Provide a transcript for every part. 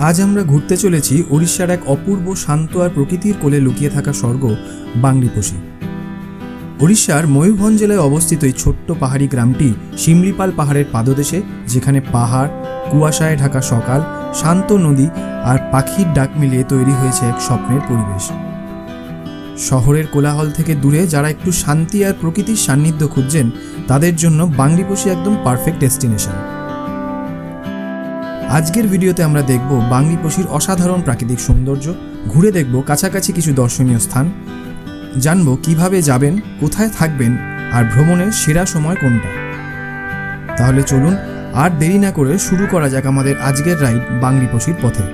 আজ আমরা ঘুরতে চলেছি ওড়িশার এক অপূর্ব শান্ত আর প্রকৃতির কোলে লুকিয়ে থাকা স্বর্গ বাংরিপোষি। ওড়িশার ময়ূরভঞ্জ জেলায় অবস্থিত এই ছোট্ট পাহাড়ি গ্রামটি শিমলিপাল পাহাড়ের পাদদেশে, যেখানে পাহাড়, কুয়াশায় ঢাকা সকাল, শান্ত নদী আর পাখির ডাক মিলিয়ে তৈরি হয়েছে এক স্বপ্নের পরিবেশ। শহরের কোলাহল থেকে দূরে যারা একটু শান্তি আর প্রকৃতির সান্নিধ্য খুঁজছেন, তাদের জন্য বাংরিপোষি একদম পারফেক্ট ডেস্টিনেশন। আজকের ভিডিওতে আমরা দেখব বাংরিপোষির অসাধারণ প্রাকৃতিক সৌন্দর্য, ঘুরে দেখব কাছাকাছি কিছু দর্শনীয় স্থান, জানব কিভাবে যাবেন, কোথায় থাকবেন আর ভ্রমণের সেরা সময় কোনটা। তাহলে চলুন আর দেরি না করে শুরু করা যাক আমাদের আজকের রাইড বাংরিপোষির পথে।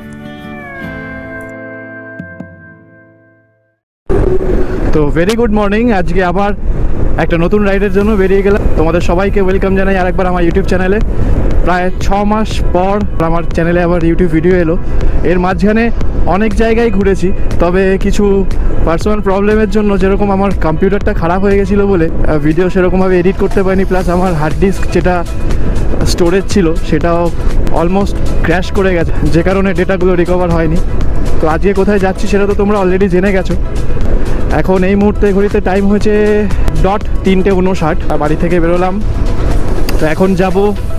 তো ভেরি গুড মর্নিং। আজকে আবার একটা নতুন রাইডের জন্য বেরিয়ে গেলাম। তোমাদের সবাইকে ওয়েলকাম জানাই আরেকবার আমার ইউটিউব চ্যানেলে। প্রায় 6 মাস পর আমার চ্যানেলে আবার ইউটিউব ভিডিও এলো। এর মাঝখানে অনেক জায়গায় ঘুরেছি, তবে কিছু পার্সোনাল প্রবলেমের জন্য, যেরকম আমার কম্পিউটারটা খারাপ হয়ে গেছিলো বলে ভিডিও সেরকমভাবে এডিট করতে পারিনি, প্লাস আমার হার্ড ডিস্ক যেটা স্টোরেজ ছিল সেটাও অলমোস্ট ক্র্যাশ করে গেছে, যে কারণে ডেটাগুলো রিকভার হয়নি। তো আজকে কোথায় যাচ্ছি সেটা তো তোমরা অলরেডি জেনে গেছো। এখন এই মুহূর্তে ঘড়িতে টাইম হয়েছে 3:59। বাড়ি থেকে বেরোলাম। তো এখন যাব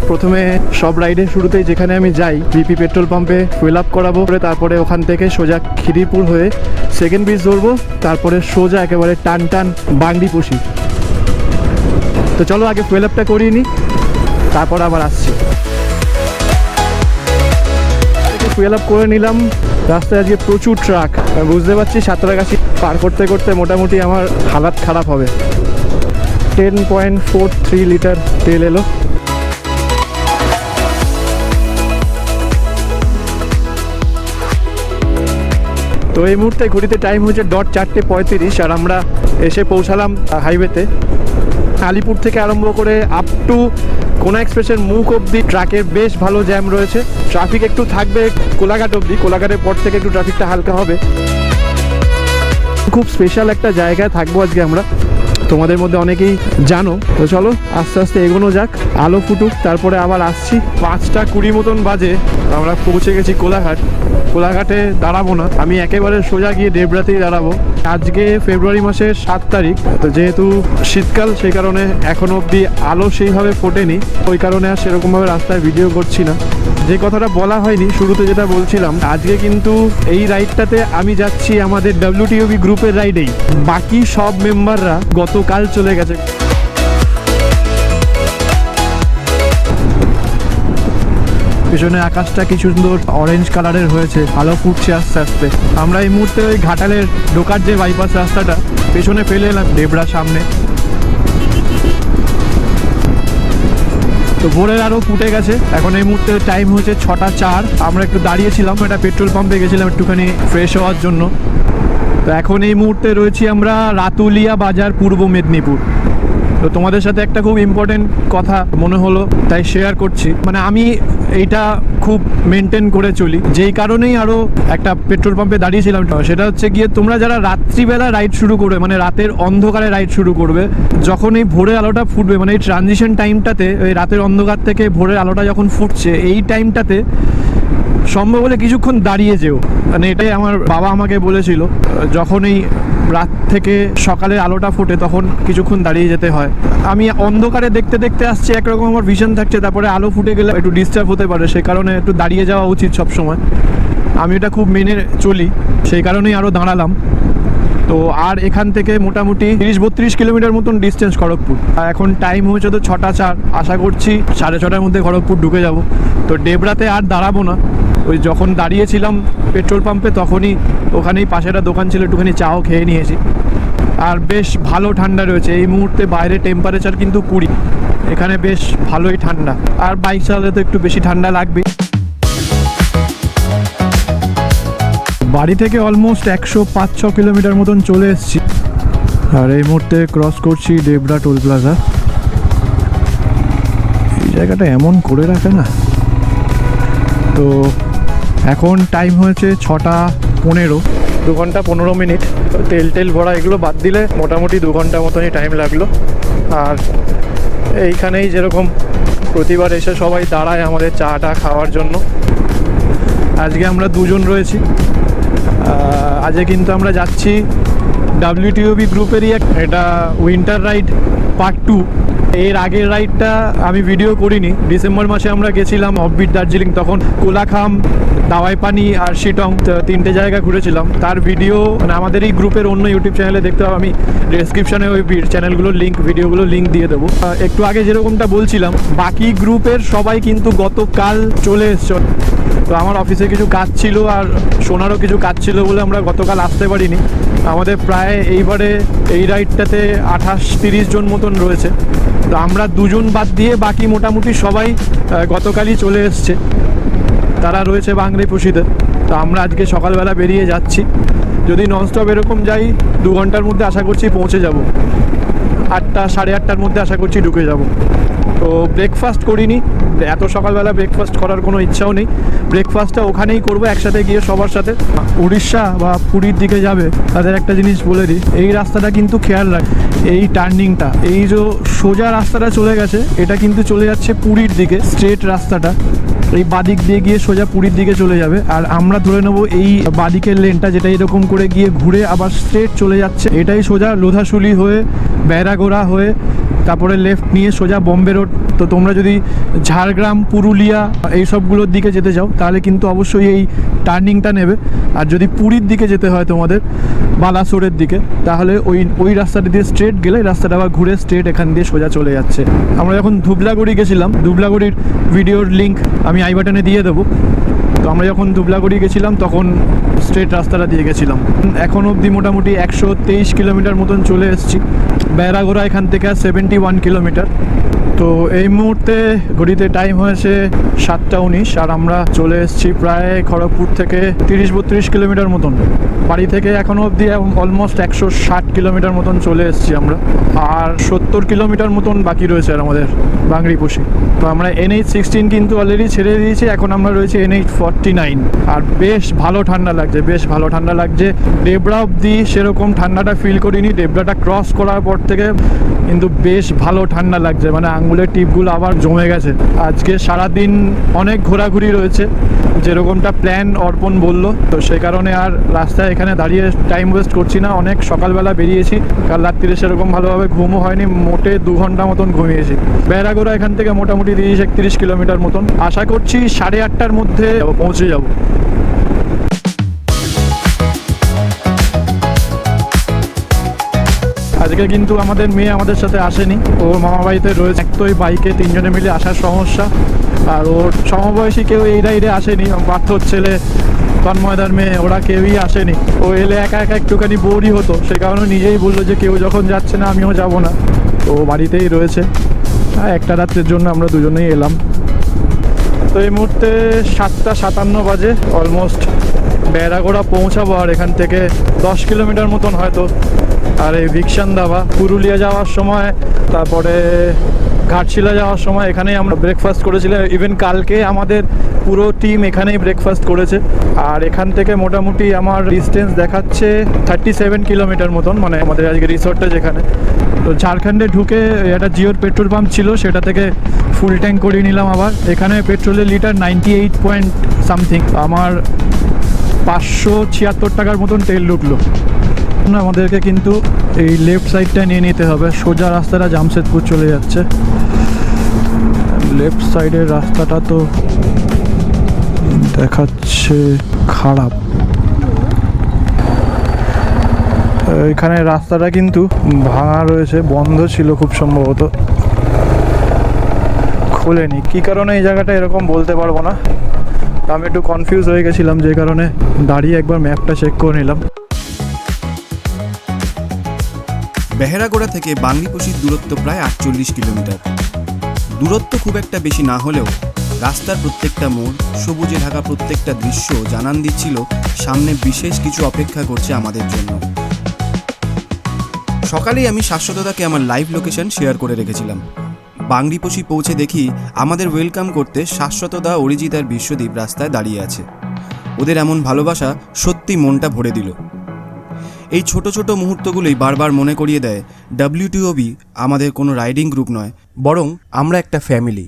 প্রথমে সব রাইডের শুরুতেই যেখানে আমি যাই, বিপি পেট্রোল পাম্পে ফুয়েল আপ করাবো। তারপরে ওখান থেকে সোজা খিদিরপুর হয়ে সেকেন্ড ব্রিজ ধরবো, তারপরে সোজা একেবারে টান টান বাংরিপোষি। তো চলো আগে ফুয়েল আপটা করিয়ে নিই, তারপর আবার আসছি। ফুয়েল আপ করে নিলাম। রাস্তায় আজকে প্রচুর ট্রাক, বুঝতে পারছি সাঁতরাগাছি পার করতে করতে মোটামুটি আমার হালাত খারাপ হবে। 10.43 লিটার তেল এলো। তো এই মুহূর্তে ঘড়িতে টাইম হচ্ছে 4:35 আর আমরা এসে পৌঁছালাম হাইওয়েতে। আলিপুর থেকে আরম্ভ করে আপ টু কোনা এক্সপ্রেসের মুখ অবধি ট্রাকের বেশ ভালো জ্যাম রয়েছে। ট্রাফিক একটু থাকবে কোলাঘাট অবধি, কোলাঘাটের পর থেকে একটু ট্রাফিকটা হালকা হবে। খুব স্পেশাল একটা জায়গায় থাকবো আজকে আমরা, তোমাদের মধ্যে অনেকেই জানো। তো চলো আস্তে আস্তে এগোনো যাক, আলো ফুটুক, তারপরে আবার আসছি। 5:20 মতন বাজে, আমরা পৌঁছে গেছি কোলাঘাট। কোলাঘাটে দাঁড়াবো না, আমি একেবারে সোজা গিয়ে দেবরাতেই দাঁড়াবো। আজকে ফেব্রুয়ারি মাসের 7 তারিখ, তো যেহেতু শীতকাল সেই কারণে এখনো অবধি আলো সেইভাবে ফোটেনি, ওই কারণে আর সেরকমভাবে রাস্তায় ভিডিও করছি না। যে কথাটা বলা হয়নি শুরুতে, যেটা বলছিলাম, আজকে কিন্তু এই রাইডটাতে আমি যাচ্ছি আমাদের WTOB গ্রুপের রাইডেই। বাকি সব মেম্বাররা গতকাল চলে গেছে। পেছনে আকাশটা কি সুন্দর অরেঞ্জ কালারের হয়েছে, আলো ফুটছে আস্তে আস্তে। আমরা এই মুহূর্তে ওই ঘাটালের ঢোকার যে বাইপাস রাস্তাটা পেছনে ফেলে এলাম, দেবরা সামনে। তো ভোরের আরও ফুটে গেছে। এখন এই মুহূর্তে টাইম হচ্ছে 6:04। আমরা একটু দাঁড়িয়েছিলাম, একটা পেট্রোল পাম্পে গেছিলাম একটুখানি ফ্রেশ হওয়ার জন্য। তো এখন এই মুহূর্তে রয়েছি আমরা রাতুলিয়া বাজার, পূর্ব মেদিনীপুর। তো তোমাদের সাথে একটা খুব ইম্পর্টেন্ট কথা মনে হলো, তাই শেয়ার করছি। মানে আমি এইটা খুব মেনটেন করে চলি, যেই কারণেই আরও একটা পেট্রোল পাম্পে দাঁড়িয়েছিলাম। সেটা হচ্ছে গিয়ে, তোমরা যারা রাত্রিবেলা রাইড শুরু করবে, মানে রাতের অন্ধকারে রাইড শুরু করবে, যখন এই ভোরের আলোটা ফুটবে, মানে এই ট্রানজিশন টাইমটাতে, ওই রাতের অন্ধকার থেকে ভোরের আলোটা যখন ফুটছে, এই টাইমটাতে সম্ভব হলে কিছুক্ষণ দাঁড়িয়ে যেও। মানে এটাই আমার বাবা আমাকে বলেছিল, যখন এই রাত থেকে সকালের আলোটা ফোটে তখন কিছুক্ষণ দাঁড়িয়ে যেতে হয়। আমি অন্ধকারে দেখতে দেখতে আসছি, একরকম আমার ভিশন থাকছে, তারপরে আলো ফুটে গেলে একটু ডিস্টার্ব হতে পারে, সেই কারণে একটু দাঁড়িয়ে যাওয়া উচিত সব সময়। আমি এটা খুব মেনে চলি, সেই কারণেই আরও দাঁড়ালাম। তো আর এখান থেকে মোটামুটি 30-32 কিলোমিটার মতন ডিস্টেন্স খড়গপুর। আর এখন টাইম হয়েছে তো 6:04। আশা করছি 6:30টার মধ্যে খড়গপুর ঢুকে যাব। তো ডেবরাতে আর দাঁড়াবো না। ওই যখন দাঁড়িয়েছিলাম পেট্রোল পাম্পে, তখনই ওখানেই পাশে একটা দোকান ছিল, একটুখানি চাও খেয়ে নিয়েছি। আর বেশ ভালো ঠান্ডা রয়েছে এই মুহূর্তে। বাইরে টেম্পারেচার কিন্তু 20, এখানে বেশ ভালোই ঠান্ডা। আর বাইক চালালে তো একটু বেশি ঠান্ডা লাগবে। বাড়ি থেকে অলমোস্ট 105-6 কিলোমিটার মতন চলে এসেছি। আর এই মুহূর্তে ক্রস করছি ডেবরা টোল প্লাজা। এই জায়গাটা এমন করে রাখে না। তো এখন টাইম হয়েছে 6:15, 2 ঘন্টা 15 মিনিট। তেল ভরা এগুলো বাদ দিলে মোটামুটি 2 ঘন্টা মতনই টাইম লাগলো। আর এইখানেই যেরকম প্রতিবার এসে সবাই দাঁড়ায় আমাদের চাটা খাওয়ার জন্য, আজকে আমরা দুজন রয়েছি। আজকে কিন্তু আমরা যাচ্ছি WTOB গ্রুপেরই এটা উইন্টার রাইড পার্ট 2। এর আগের রাইডটা আমি ভিডিও করিনি। ডিসেম্বর মাসে আমরা গেছিলাম অফবিট দার্জিলিং, তখন কোলাখাম, দাওয়াইপানি আর শিটং 3টে জায়গা ঘুরেছিলাম। তার ভিডিও মানে আমাদের এই গ্রুপের অন্য ইউটিউব চ্যানেলে দেখতে হবে, আমি ডেসক্রিপশানে ওই চ্যানেলগুলোর ভিডিওগুলোর লিঙ্ক দিয়ে দেবো। একটু আগে যেরকমটা বলছিলাম, বাকি গ্রুপের সবাই কিন্তু গতকাল চলে এসছে। তো আমার অফিসে কিছু কাজ ছিল আর সোনারও কিছু কাজ ছিল বলে আমরা গতকাল আসতে পারিনি। আমাদের প্রায় এইবারে এই রাইডটাতে 28-30 জন মতন রয়েছে। তো আমরা দুজন বাদ দিয়ে বাকি মোটামুটি সবাই গতকালই চলে এসছে। তারা রয়েছে বাংলাপুশিতে। তো আমরা আজকে সকালবেলা বেরিয়ে যাচ্ছি। যদি ননস্টপ এরকম যাই 2 ঘন্টার মধ্যে আশা করছি পৌঁছে যাব। 8টা সাড়ে 8টার মধ্যে আশা করছি ঢুকে যাব। তো ব্রেকফাস্ট করিনি, এত সকালবেলা ব্রেকফাস্ট করার কোনো ইচ্ছাও নেই। ব্রেকফাস্টটা ওখানেই করবো একসাথে গিয়ে সবার সাথে। উড়িষ্যা বা পুরীর দিকে যাবে তাদের একটা জিনিস বলে দিই, এই রাস্তাটা কিন্তু খেয়াল রাখ, এই টার্নিংটা, এই যে সোজা রাস্তাটা চলে গেছে, এটা কিন্তু চলে যাচ্ছে পুরীর দিকে। স্ট্রেট রাস্তাটা এই বাদিক দিয়ে গিয়ে সোজা পুরীর দিকে চলে যাবে। আর আমরা ধরে নেবো এই বাদিকের লেনটা, যেটা এরকম করে গিয়ে ঘুরে আবার স্ট্রেট চলে যাচ্ছে, এটাই সোজা লোধাশুলি হয়ে বেড়াগোড়া হয়ে তারপরে লেফট নিয়ে সোজা বম্বে রোড। তো তোমরা যদি ঝাড়গ্রাম, পুরুলিয়া এই সবগুলোর দিকে যেতে চাও তাহলে কিন্তু অবশ্যই এই টার্নিংটা নেবে। আর যদি পুরীর দিকে যেতে হয় তোমাদের, বালাসোরের দিকে, তাহলে ওই রাস্তাটা দিয়ে স্ট্রেট গেলে রাস্তাটা আবার ঘুরে স্ট্রেট এখান দিয়ে সোজা চলে যাচ্ছে। আমরা যখন ধুবলাগড়ি গেছিলাম, ধুবলাগড়ির ভিডিওর লিঙ্ক আমি আই বাটনে দিয়ে দেবো। তো আমরা যখন ধুবলাগড়ি গেছিলাম তখন স্ট্রেট রাস্তাটা দিয়ে গেছিলাম। এখন অবধি মোটামুটি 123 কিলোমিটার মতন চলে এসেছি। বেড়াগোড়া এখান থেকে 71 কিলোমিটার। তো এই মুহূর্তে ঘড়িতে টাইম হয়েছে 7টা 19 আর আমরা চলে এসেছি প্রায় খড়গপুর থেকে 30-32 কিলোমিটার মতন। বাড়ি থেকে এখনও অবধি অলমোস্ট 160 কিলোমিটার মতন চলে এসেছি আমরা। আর 70 কিলোমিটার মতন বাকি রয়েছে আর আমাদের বাংলাপুশি। তো আমরা NH16 কিন্তু অলরেডি ছেড়ে দিয়েছি, এখন আমরা রয়েছে NH49। আর বেশ ভালো ঠান্ডা লাগছে, বেশ ভালো ঠান্ডা লাগছে। ডেবরা অবধি সেরকম ঠান্ডাটা ফিল করিনি, ডেবরাটা ক্রস করার পর থেকে কিন্তু বেশ ভালো ঠান্ডা লাগছে, মানে আঙুলের টিপগুলো আবার জমে গেছে। আজকে সারাদিন অনেক ঘোরাঘুরি রয়েছে, যেরকমটা প্ল্যান অর্পণ বললো। তো সেই কারণে আর রাস্তায় এখানে দাঁড়িয়ে টাইম ওয়েস্ট করছি না। অনেক সকালবেলা বেরিয়েছি, কাল রাত্রিরে সেরকম ভালোভাবে ঘুমও হয়নি, মোটে 2 ঘন্টা মতন ঘুমিয়েছি। বেড়াগোড়া এখান থেকে মোটামুটি 30-31 কিলোমিটার মতন। আশা করছি 8:30টার মধ্যে পৌঁছে যাব। আজকে কিন্তু আমাদের মেয়ে আমাদের সাথে আসেনি, ওর মামা বাড়িতে রয়েছে। এক তো ওই বাইকে 3 জনে মিলে আসার সমস্যা, আর ওর সমবয়সী কেউ এই রাইডে আসেনি। পার্থর ছেলে, তন্ময়দার মেয়ে, ওরা কেউই আসেনি। ও এলে একা একা একটুখানি বোরই হতো, সেই কারণে নিজেই বললো যে কেউ যখন যাচ্ছে না আমিও যাব না। তো বাড়িতেই রয়েছে। একটা রাত্রের জন্য আমরা দুজনেই এলাম। তো এই মুহূর্তে 7টা 57 বাজে, অলমোস্ট বেড়াগোড়া পৌঁছাবো। আর এখান থেকে 10 কিলোমিটার মতন হয়তো। আর এই ভিকসান দাবা পুরুলিয়া যাওয়ার সময়, তারপরে ঘাটশিলা যাওয়ার সময় এখানেই আমরা ব্রেকফাস্ট করেছিলাম। ইভেন কালকে আমাদের পুরো টিম এখানেই ব্রেকফাস্ট করেছে। আর এখান থেকে মোটামুটি আমার ডিস্টেন্স দেখাচ্ছে 37 কিলোমিটার মতন, মানে আমাদের আজকে রিসর্টটা যেখানে। তো ঝাড়খণ্ডে ঢুকে একটা জিওর পেট্রোল পাম্প ছিল, সেটা থেকে ফুল ট্যাঙ্ক করিয়ে নিলাম। আবার এখানে পেট্রোলের লিটার 98 পয়েন্ট সামথিং। আমার 576 টাকার মতন তেল ঢুকলো। আমাদেরকে কিন্তু এই লেফট সাইডটা নিয়ে নিতে হবে, সোজা রাস্তাটা জামশেদপুর চলে যাচ্ছে। লেফট সাইডের রাস্তাটা তো দেখাচ্ছে খারাপ। এখানে রাস্তাটা কিন্তু ভাঙা রয়েছে, বন্ধ ছিল খুব সম্ভবত, খোলেনি। কী কারণে এই জায়গাটা এরকম বলতে পারবো না, আমি একটু কনফিউজ হয়ে গেছিলাম, যে কারণে দাঁড়িয়ে একবার ম্যাপটা চেক করে নিলাম। বেহেরাগোড়া থেকে বাংলাপুশির দূরত্ব প্রায় 48 কিলোমিটার। দূরত্ব খুব একটা বেশি না হলেও রাস্তার প্রত্যেকটা মোড়, সবুজে ঢাকা প্রত্যেকটা দৃশ্য জানান দিচ্ছিল সামনে বিশেষ কিছু অপেক্ষা করছে আমাদের জন্য। সকালেই আমি শাশ্বতদাকে আমার লাইভ লোকেশন শেয়ার করে রেখেছিলাম। বাংলাপুশি পৌঁছে দেখি আমাদের ওয়েলকাম করতে শাশ্বতদা, অরিজিৎ আর বিশ্বদীপ রাস্তায় দাঁড়িয়ে আছে। ওদের এমন ভালোবাসা সত্যি মনটা ভরে দিল। এই ছোট ছোট মুহূর্তগুলোই বারবার মনে করিয়ে দেয় WTOB আমাদের কোনো রাইডিং গ্রুপ নয়, বরং আমরা একটা ফ্যামিলি।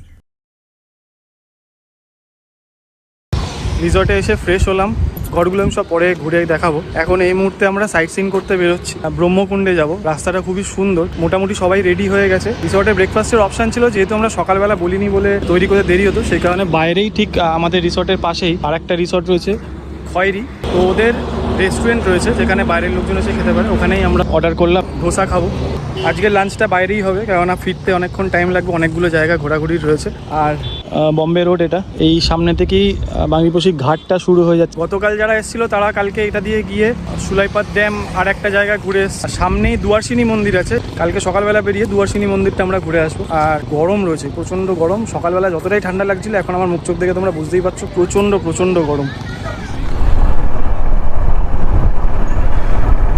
রিসর্টে এসে ফ্রেশ হলাম, ঘরগুলো আমি সব পরে ঘুরে দেখাবো। এখন এই মুহূর্তে আমরা সাইট সিন করতে বেরোচ্ছি, ব্রহ্মকুণ্ডে যাব। রাস্তাটা খুবই সুন্দর, মোটামুটি সবাই রেডি হয়ে গেছে। রিসর্টে ব্রেকফাস্টের অপশন ছিল, যেহেতু আমরা সকালবেলা বলিনি বলে তৈরি করে দেরি হতো, সেই কারণে বাইরেই ঠিক আমাদের রিসর্টের পাশেই আর একটা রিসর্ট রয়েছে খয়েরি, তো ওদের রেস্টুরেন্ট রয়েছে যেখানে বাইরের লোকজন এসে খেতে পারে। ওখানেই আমরা অর্ডার করলাম ধোসা খাবো। আজকের লাঞ্চটা বাইরেই হবে, কেননা ফিরতে অনেকক্ষণ টাইম লাগবে, অনেকগুলো জায়গা ঘোরাঘুরির রয়েছে। আর বম্বে রোড এটা, এই সামনে থেকেই বাংলাপোশি ঘাটটা শুরু হয়ে যাচ্ছে। গতকাল যারা এসেছিল তারা কালকে এটা দিয়ে গিয়ে সুলাইপাত ড্যাম আর একটা জায়গা ঘুরে এসছে। সামনেই দুয়ারসিনী মন্দির আছে, কালকে সকালবেলা বেরিয়ে দুয়ারসিনী মন্দিরটা আমরা ঘুরে আসবো। আর গরম রয়েছে, প্রচণ্ড গরম। সকালবেলা যতটাই ঠান্ডা লাগছিল, এখন আমার মুখ চোখ দেখে তোমরা বুঝতেই পারছো প্রচণ্ড গরম।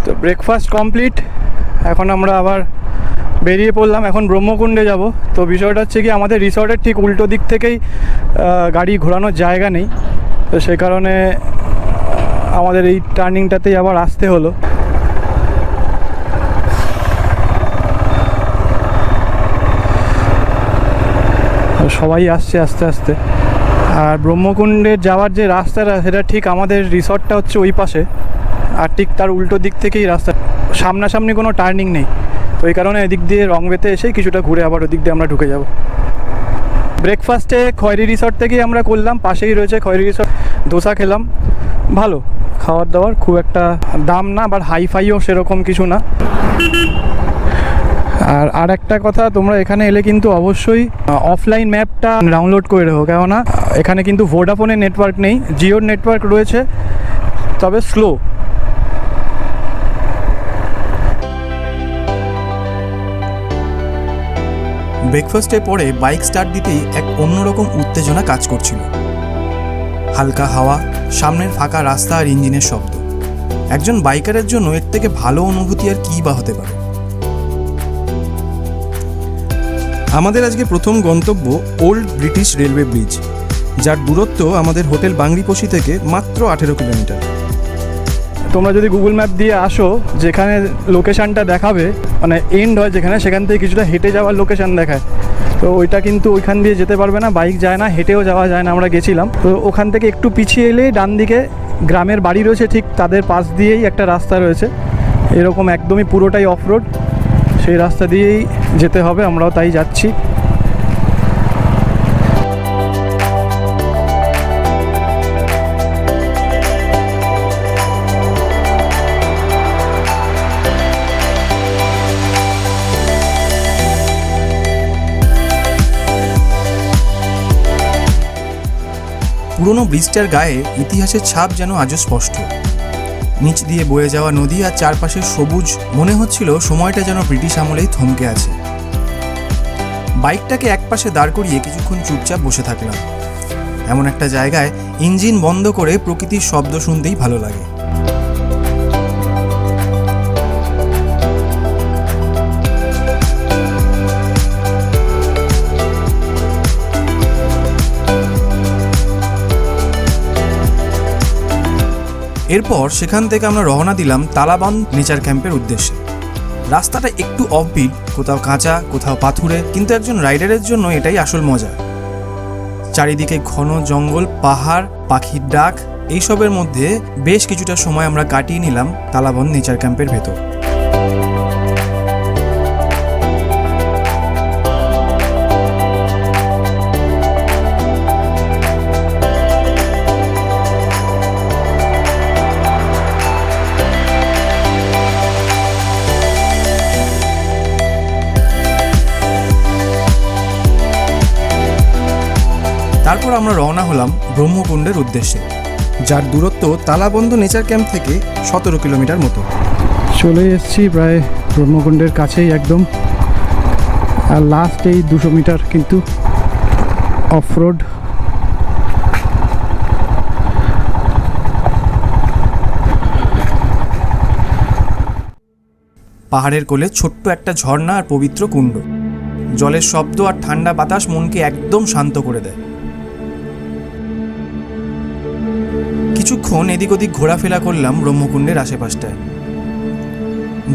তো ব্রেকফাস্ট কমপ্লিট, এখন আমরা আবার বেরিয়ে পড়লাম। এখন ব্রহ্মকুণ্ডে যাব। তো বিষয়টা হচ্ছে কি, আমাদের রিসর্টের ঠিক উল্টো দিক থেকেই গাড়ি ঘোরানোর জায়গা নেই, তো সেই কারণে আমাদের এই টার্নিংটাতেই আবার আসতে হলো। সবাই আসছে আস্তে আস্তে। আর ব্রহ্মকুণ্ডের যাওয়ার যে রাস্তাটা, সেটা ঠিক আমাদের রিসর্টটা হচ্ছে ওই পাশে, আর ঠিক তার উল্টো দিক থেকেই রাস্তা, সামনাসামনি কোনো টার্নিং নেই। তো এই কারণে এদিক দিয়ে রং বেতে এসেই কিছুটা ঘুরে আবার ওদিক দিয়ে আমরা ঢুকে যাব। ব্রেকফাস্টে খয়েরি রিসর্ট থেকেই আমরা করলাম, পাশেই রয়েছে খয়েরি রিসর্ট। ধোসা খেলাম, ভালো খাবার দাবার, খুব একটা দাম না, আবার হাইফাইও সেরকম কিছু না। আর একটা কথা, তোমরা এখানে এলে কিন্তু অবশ্যই অফলাইন ম্যাপটা ডাউনলোড করে রেখো, কেননা এখানে কিন্তু ভোডাফোনের নেটওয়ার্ক নেই, জিওর নেটওয়ার্ক রয়েছে, তবে স্লো। ব্রেকফাস্টের পরে বাইক স্টার্ট দিতেই এক অন্যরকম উত্তেজনা কাজ করছিল। হালকা হাওয়া, সামনের ফাঁকা রাস্তা আর ইঞ্জিনের শব্দ। একজন বাইকারের জন্য এর থেকে ভালো অনুভূতি আর কী বা হতে পারে। আমাদের আজকে প্রথম গন্তব্য ওল্ড ব্রিটিশ রেলওয়ে ব্রিজ, যার দূরত্ব আমাদের হোটেল বাংলাপোশি থেকে মাত্র 18 কিলোমিটার। তোমরা যদি গুগল ম্যাপ দিয়ে আসো, যেখানে লোকেশানটা দেখাবে, মানে এন্ড হয় যেখানে, সেখান থেকে কিছুটা হেঁটে যাওয়ার লোকেশান দেখায়। তো ওইটা কিন্তু ওইখান দিয়ে যেতে পারবে না, বাইক যায় না, হেঁটেও যাওয়া যায় না। আমরা গেছিলাম, তো ওখান থেকে একটু পিছিয়ে এলেই ডান দিকে গ্রামের বাড়ি রয়েছে, ঠিক তাদের পাশ দিয়েই একটা রাস্তা রয়েছে, এরকম একদমই পুরোটাই অফ রোড, সেই রাস্তা দিয়েই যেতে হবে। আমরাও তাই যাচ্ছি। পুরনো ব্রিজটার গায়ে ইতিহাসের ছাপ যেন আজও স্পষ্ট। নিচ দিয়ে বয়ে যাওয়া নদী আর চারপাশে সবুজ, মনে হচ্ছিল সময়টা যেন ব্রিটিশ আমলেই থমকে আছে। বাইকটাকে একপাশে দাঁড় করিয়ে কিছুক্ষণ চুপচাপ বসে থাকলাম। এমন একটা জায়গায় ইঞ্জিন বন্ধ করে প্রকৃতির শব্দ শুনতেই ভালো লাগে। এরপর সেখান থেকে আমরা রওনা দিলাম তালাবন্দ নেচার ক্যাম্পের উদ্দেশ্যে। রাস্তাটা একটু অফবিট, কোথাও কাঁচা, কোথাও পাথুরে, কিন্তু একজন রাইডারের জন্য এটাই আসল মজা। চারিদিকে ঘন জঙ্গল, পাহাড়, পাখির ডাক, এইসবের মধ্যে বেশ কিছুটা সময় আমরা কাটিয়ে নিলাম তালাবন্দ নেচার ক্যাম্পের ভেতর। তারপর আমরা রওনা হলাম ব্রহ্মকুণ্ডের উদ্দেশ্যে, যার দূরত্ব তালাবন্দ নেচার ক্যাম্প থেকে 17 কিলোমিটার মতো। চলে এসেছি প্রায় ব্রহ্মকুণ্ডের কাছেই একদম, আর লাস্ট এই 200 মিটার কিন্তু অফ রোড। পাহাড়ের কোলে ছোট্ট একটা ঝর্ণা আর পবিত্র কুণ্ড, জলের শব্দ আর ঠান্ডা বাতাস মনকে একদম শান্ত করে দেয়। কিছুক্ষণ এদিক ওদিক ঘোরাফেরা করলাম ব্রহ্মকুণ্ডের আশেপাশটায়।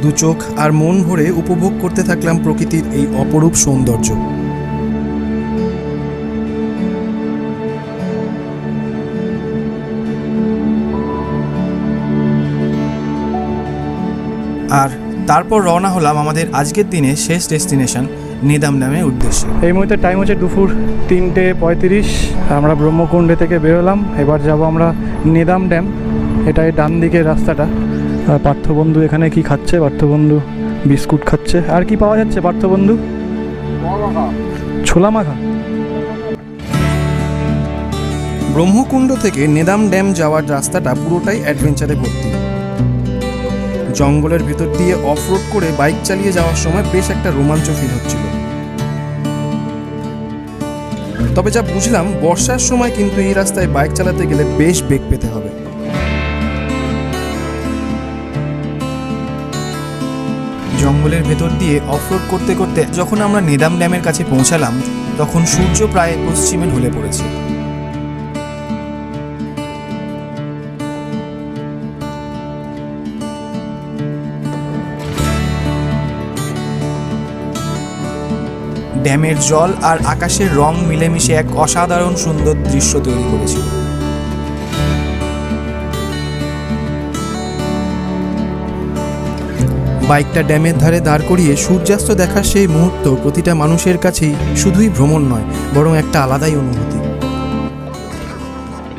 দু চোখ আর মন ভরে উপভোগ করতে থাকলাম প্রকৃতির এই অপরূপ সৌন্দর্য। আর তারপর রওনা হলাম আমাদের আজকের দিনে শেষ ডেস্টিনেশন নেদাম ড্যামের উদ্দেশ্যে। এই মুহূর্তে টাইম হচ্ছে দুপুর 3:35। আমরা ব্রহ্মকুণ্ডে থেকে বেরোলাম। এবার যাব আমরা নেদাম ড্যাম। এটাই ডান দিকের রাস্তাটা। আর পার্থবন্ধু এখানে কি খাচ্ছে? পার্থবন্ধু বিস্কুট খাচ্ছে। আর কি পাওয়া যাচ্ছে পার্থবন্ধু? ছোলা মাখা। ব্রহ্মকুণ্ড থেকে নেদাম ড্যাম যাওয়ার রাস্তাটা পুরোটাই অ্যাডভেঞ্চারে ভর্তি। জঙ্গলের ভেতর দিয়ে অফরোড করে বাইক চালিয়ে যাওয়ার সময় বেশ একটা রোমাঞ্চ ফিল হচ্ছিল। তবে যা বুঝলাম, বর্ষার সময় কিন্তু এই রাস্তায় বাইক চালাতে গেলে বেশ বেগ পেতে হবে। জঙ্গলের ভেতর দিয়ে অফরোড করতে করতে যখন আমরা নেদাম ড্যামের কাছে পৌঁছালাম, তখন সূর্য প্রায় পশ্চিমে ঢলে পড়েছে। ড্যামের জল আর আকাশের রং মিলেমিশে এক অসাধারণ সুন্দর দৃশ্য তৈরি করেছিল। বাইকটা ড্যামের ধারে দাঁড় করিয়ে সূর্যাস্ত দেখার সেই মুহূর্ত প্রতিটা মানুষের কাছেই শুধুই ভ্রমণ নয়, বরং একটা আলাদাই অনুভূতি।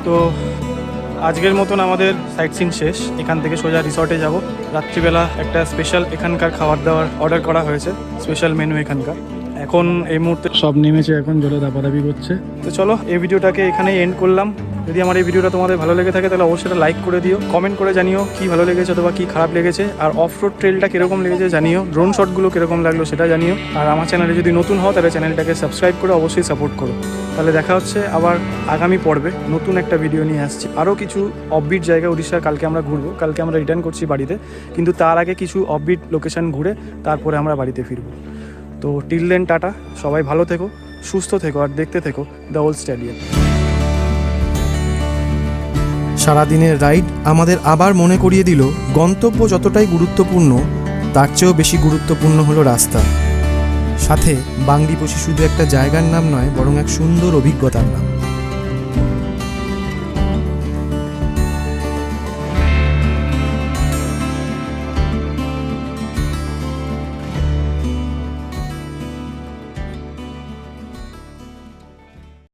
তো আজকের মতন আমাদের সাইট সিন শেষ। এখান থেকে সোজা রিসর্টে যাব। রাত্রিবেলা একটা স্পেশাল এখানকার খাবার দাবার অর্ডার করা হয়েছে, স্পেশাল মেনু এখানকার। এখন এই মুহূর্তে সব নেমেছে, এখন জলে দাপাদাপি করছে। তো চলো, এই ভিডিওটাকে এখানেই এন্ড করলাম। যদি আমার এই ভিডিওটা তোমাদের ভালো লেগে থাকে তাহলে অবশ্যই লাইক করে দিও, কমেন্ট করে জানিও কি ভালো লেগেছে অথবা কি খারাপ লেগেছে, আর অফ রোড ট্রেলটা কীরকম লেগেছে জানিও, ড্রোন শটগুলো কীরকম লাগলো সেটা জানিও। আর আমার চ্যানেলে যদি নতুন হও তাহলে চ্যানেলটাকে সাবস্ক্রাইব করে অবশ্যই সাপোর্ট করো। তাহলে দেখা হচ্ছে আবার আগামী পর্বে নতুন একটা ভিডিও নিয়ে আসছি। আরও কিছু অফবিট জায়গা উড়িষ্যার কালকে আমরা ঘুরবো। কালকে আমরা রিটার্ন করছি বাড়িতে, কিন্তু তার আগে কিছু অফবিট লোকেশন ঘুরে তারপরে আমরা বাড়িতে ফিরবো। তো টিল দেন, টাটা, সবাই ভালো থেকো, সুস্থ থেকো, আর দেখতে থেকো দ্য ওল্ড স্ট্যাডিয়াম। সারাদিনের রাইড আমাদের আবার মনে করিয়ে দিল, গন্তব্য যতটাই গুরুত্বপূর্ণ তার চেয়েও বেশি গুরুত্বপূর্ণ হলো রাস্তা। সাথে বাংলিপোষি শুধু একটা জায়গার নাম নয়, বরং এক সুন্দর অভিজ্ঞতার নাম।